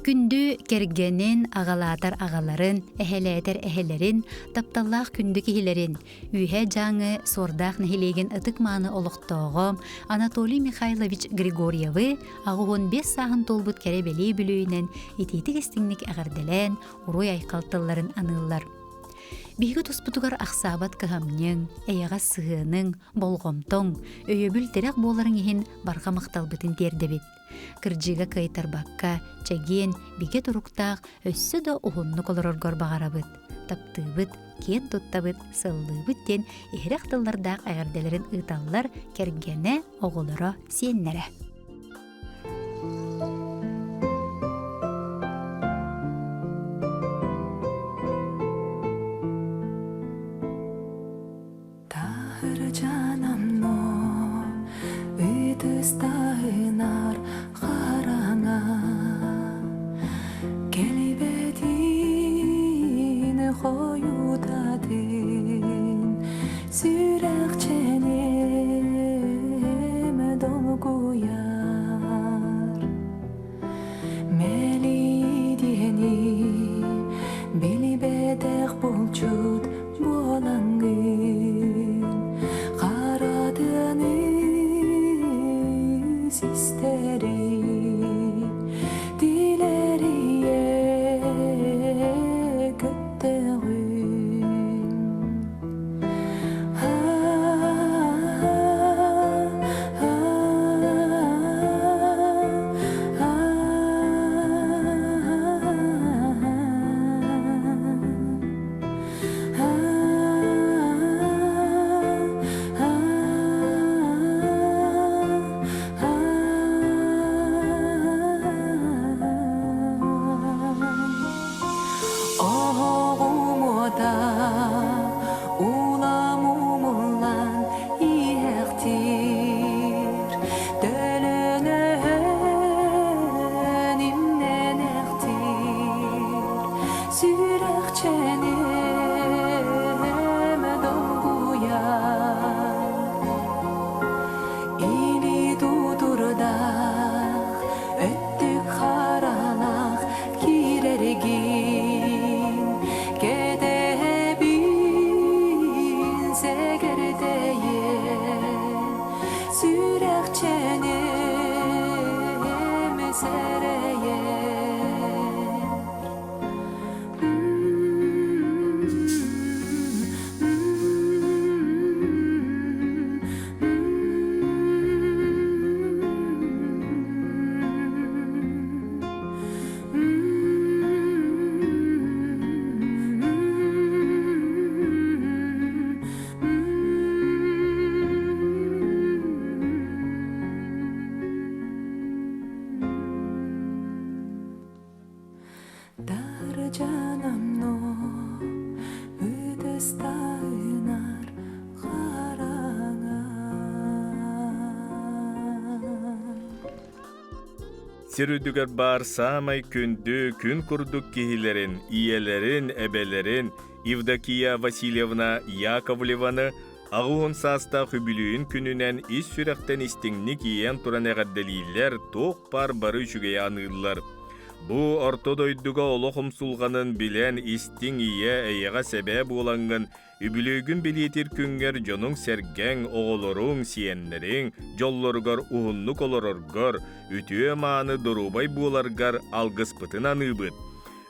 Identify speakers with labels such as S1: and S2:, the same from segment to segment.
S1: Күндү кергенин агалатар агаларын, эхелетер эхелерин, тапталлах күндү кихилерин, үйе жаңы сордах нехилеген ытыкманы олықтоғым Анатолий Михайлович Григорьевы ағуын 5 сағын толбут керебелей бүлүйінен ититик истинник әғірделен, уруй айқалтыларын анылар. Биһиги туспутугар ахсабат кыһамньыҥ, эйэҕэ сыһыаныҥ, болҕомтоҥ, өйөбүл тэрэк буоларың иһин барха махталбытын тиэрдэбит. Кырдьыыга кыайтарбакка, чэгиэн, биге туруктаах өссө да уһуннук олороргор баҕарабыт. Таптыыбыт, киэн туттабыт, сыллыыбыт диэн иһирэх тыллардаах эҕэрдэлэрин ыыталлар кэргэнэ оҕолоро сиэннэрэ.
S2: Сирүдүгөр бар самай күндү күн курдук кихилерин, иелерин, эбелерин, Евдокия Васильевна Яковлеваны ағуын саста хүбілуін күнінен ис сүрәқтен истіңні киен туран әғадделейлер тоқ бар бары үшіге анылар. Бу ортодойдуга олохым сулғанын билен истің ие әйеға сәбәб олаңын үбілігін білетір күнгер жонун сәргәң оғолорун сиеннерин, жоллоргар уһуннук олороргар, үтіе мааны дорубай буоларгар алгыспытын аныбыт.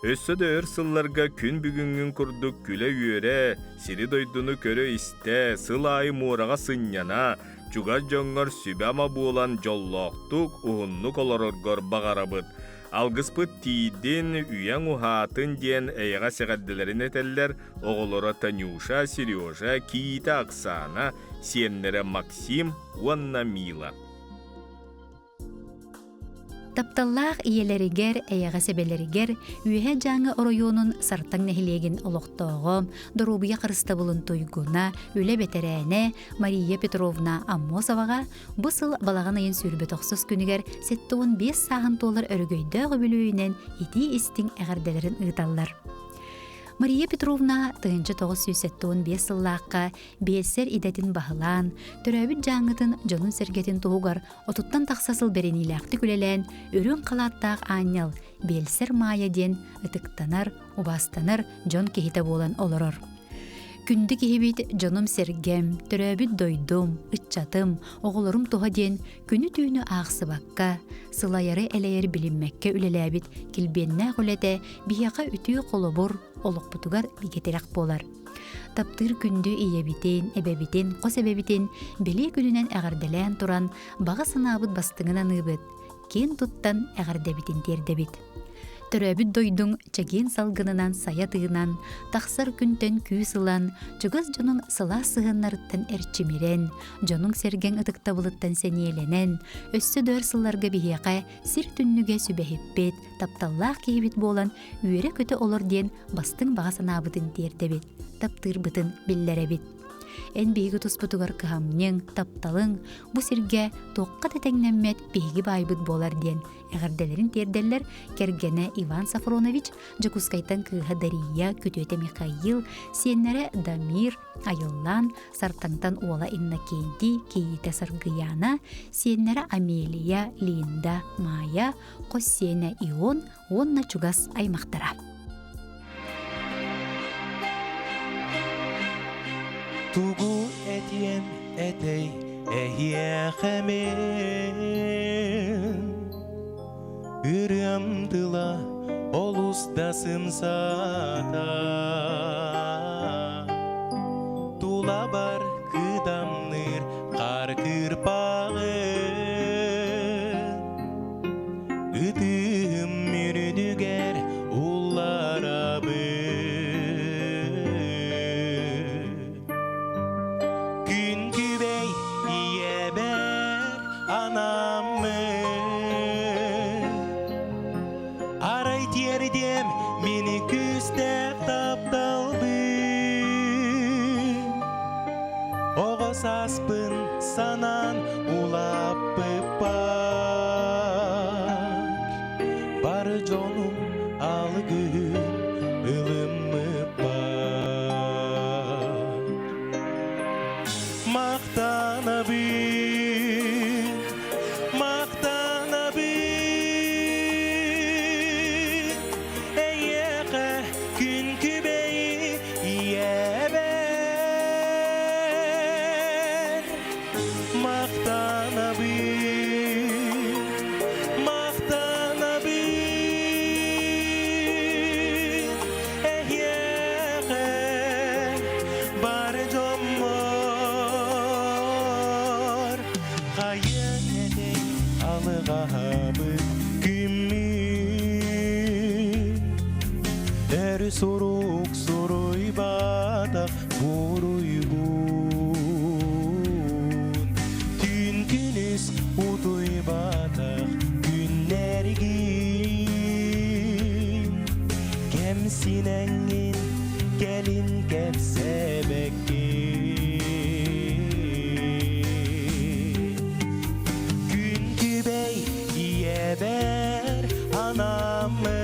S2: Өссө дөр сылларга күн бүгүнгүн курдук күле үйөрэ, сири дойдуну көрө исте, сылайы муырага сынняна, чуга жоңгор сүбәма буолан жоллоқтук уһуннук олороргар бағарабыт. Алгыспыт тиидин үйәң ухатын диен әйіға сәғадділерін әтәлләр оғылыра Танюша, Сережа, Киита Оксана, сиеннері Максим, Уанна Мила.
S1: Тапталлах иелеригер, әйіға сәбелеригер, үйе жаңы оройонун сартаң нәхилеген олықтоғым, дорубия қырыстабылын тойгуна, үлі бетерәне Мария Петровна Аммосоваға бұсыл балаған айын сүрбе тоқсыз күнігер 7-5 сағын толар өргөйді ғыбілуінен ити істің әғірделерін ұйталар. Мария Петровна тыынчы 975 сыллааққа бессер идетін бағылан, төрәбіт жаңытын жонун сергетін туғар отуттан тақсасыл берениләқті күлелән өрін қалаттақ аньял белсер мая ден ытықтанар, убастанар жон кехите болан олорор. Күнді кехебет жоным сергем, төрәбіт дойдум, ытчатым, оғылырым туға ден күні түйіні ақсы баққа, сылайары әләйер білінмәкке үлеләбіт келбеннә құләті бияқа үтіі қолыбыр, олық бұтығар бігетерек болар. Таптыр күнді иебитен, әбәбитен, қос әбәбитен, беле күнінен әғарделән тұран, баға сынабыт бастыңынан ұбыт, кен тұттан әғардәбитен тердәбит. Төрәбіт дойдың чәген салғынынан саятығынан, тақсар күнтен күйсылан, жүгіз жоның сыла сығынларыттан әрчімерен, жоның серген ұтықтабылыттан сәнеленен, өссі дөр сылларға бігеға сир түнніге сүбәхеппет, тапталлақ кейбет болан, үйері көті олар ден бастың бағасын абытын тердебет, таптыр бұтын білләрәбет. Эн бейгі тұспытығар кығамнен, тапталың, бұ сирге тоққа тәтәңнәммет бейгі байбыт болар ден. Әғірделерін терделер кергені Иван Сафронович, Жакускайтан кыға Дария, Күтөте Михаил, сеннері Дамир, Айыллан, Сартаңтан Ола Иннокенти, Кейті Саргыяна, сеннері Амелия, Линда, Майя, Қоссена Ион, Онна Чугас аймақтара.
S3: Тугу этьем этей эхиэхэмен Үрямдыла олустасын сата Тула бар кыдамныр қар кырпағы Үтім мүрдігер уларабы Арай тердем мені күстеп тапталды Оғыз аспын санан улап бар жонум алы күн ылымы бар Soruk soruy bada boruygun Tün güniz uduy bada günlergin Kemsinengin gelin kepsebekkin Gün gübey yeber anamı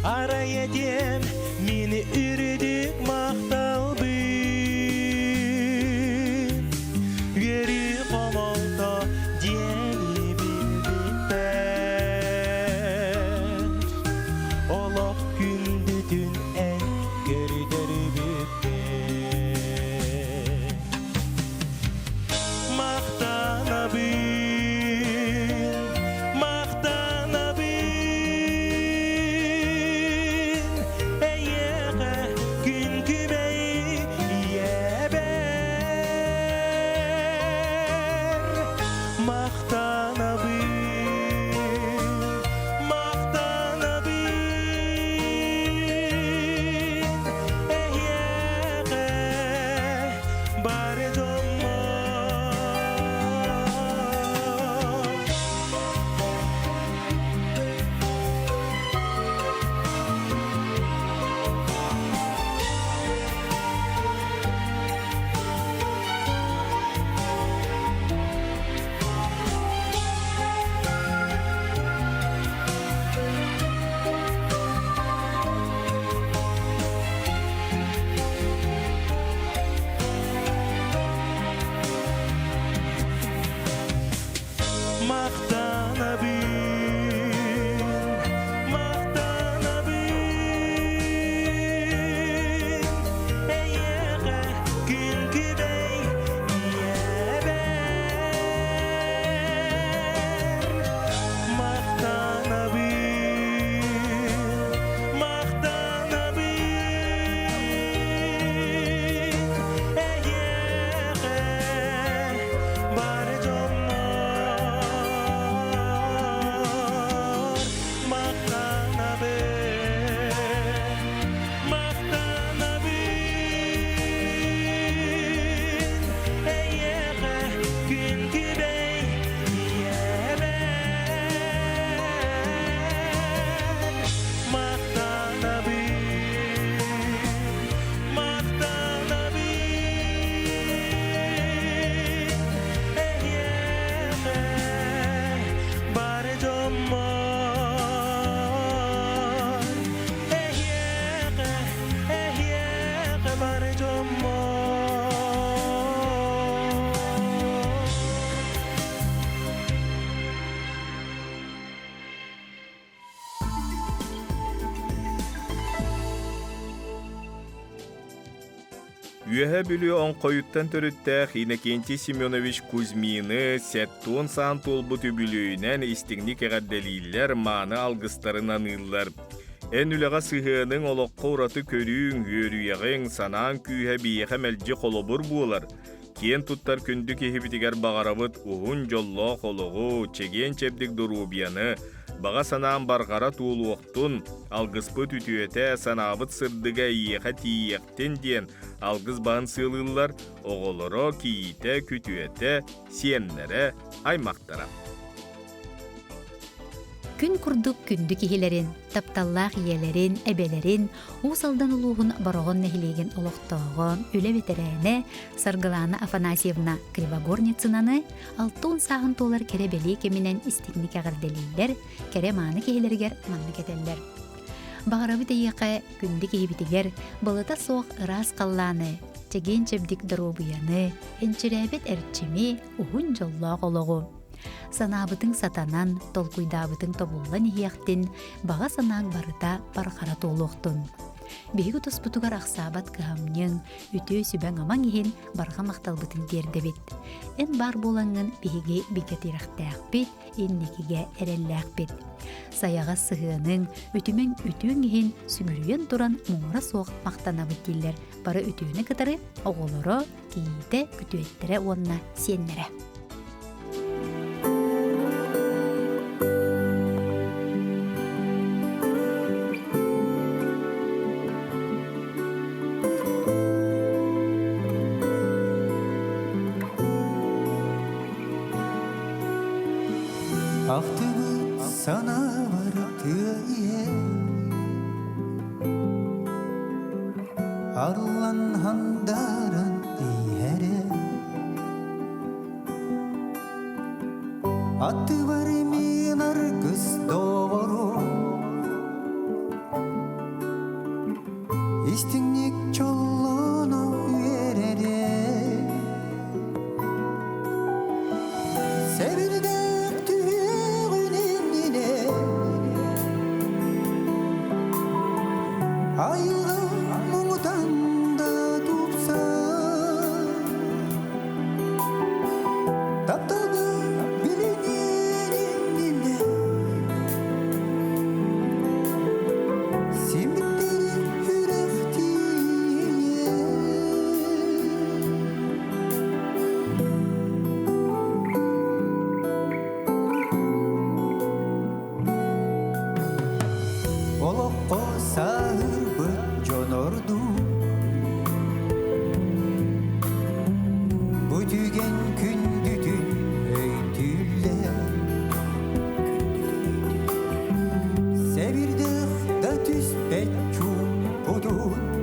S3: Ara
S2: Үйәһә бүлі оңқойыттан төріттәқ Иннокентий Семенович Кузьмины сәттуын сан толбут үбілүйінен истигник әғаддәлейлер маны алғыстарынан ыллар. Эн үліға сығының олыққа ұраты көрүүң, үйерүйеғің санаан күйе бейеқі мәлжі қолобыр болар. Кен туттар күнді кехібітігер бағарабыт ұғын жолло қолуғу, чеген чепдік дұрубияны, баға санаан барғара туылуқтун, алғыспыт үтüете санабыт сырдыға иеға тиектен ден алғыз бағын сылылар, оғылыро киите күтüете, сиеннере, аймақтара.
S1: Күн курдук күндү кихилерин, тапталлаах иелерин, эбелерин, уусалдан улуғын бароғын нәхилеген олықтоғын, үлі ветерәне Саргылана Афанасьевна Кривогорницынаны, алтуын сағын толар керебели кемінен истигник ағарделейлер, кере маны кихилергер манны кетеллер. Бағарабы дейеқі күнді кихибитигер, балыта соқ ырас қалланы, чеген чебдік дұрубияны, энчерәбет әрчими, уғын жоллақ олығы. Санабытың сатанан, толкуйдабытың тобуллан ияқтин, баға санаң барыта барқара толуқтын. Бейгі тұспытуғар ақсабат кығамнен, үті сүбәң аман ехен барға мақталбытын дердебет. Эн бар болаңын бейге бігетирақтақ бет, эннекеге әрелләқ бет. Саяға сығының, үтімен үтің ехен сүңірген тұран мұңыра соқ мақтанабыт дейлер. Бары үтіні кітары, оғылыры, кейді күтуеттері онына сеннері.
S3: Ақтыбы сана бар түйе Арлан хандаран иере Аты бар мен аргыз доғыру Истіңнек чоллону үйерере Себірді Ayılan umudan da tutsa Taptalı bilinir dille Simitleri yürektiye Olokko sağır Jonordu Bütügen kündüdün öйтüller Sevirdik da tüspet çup budun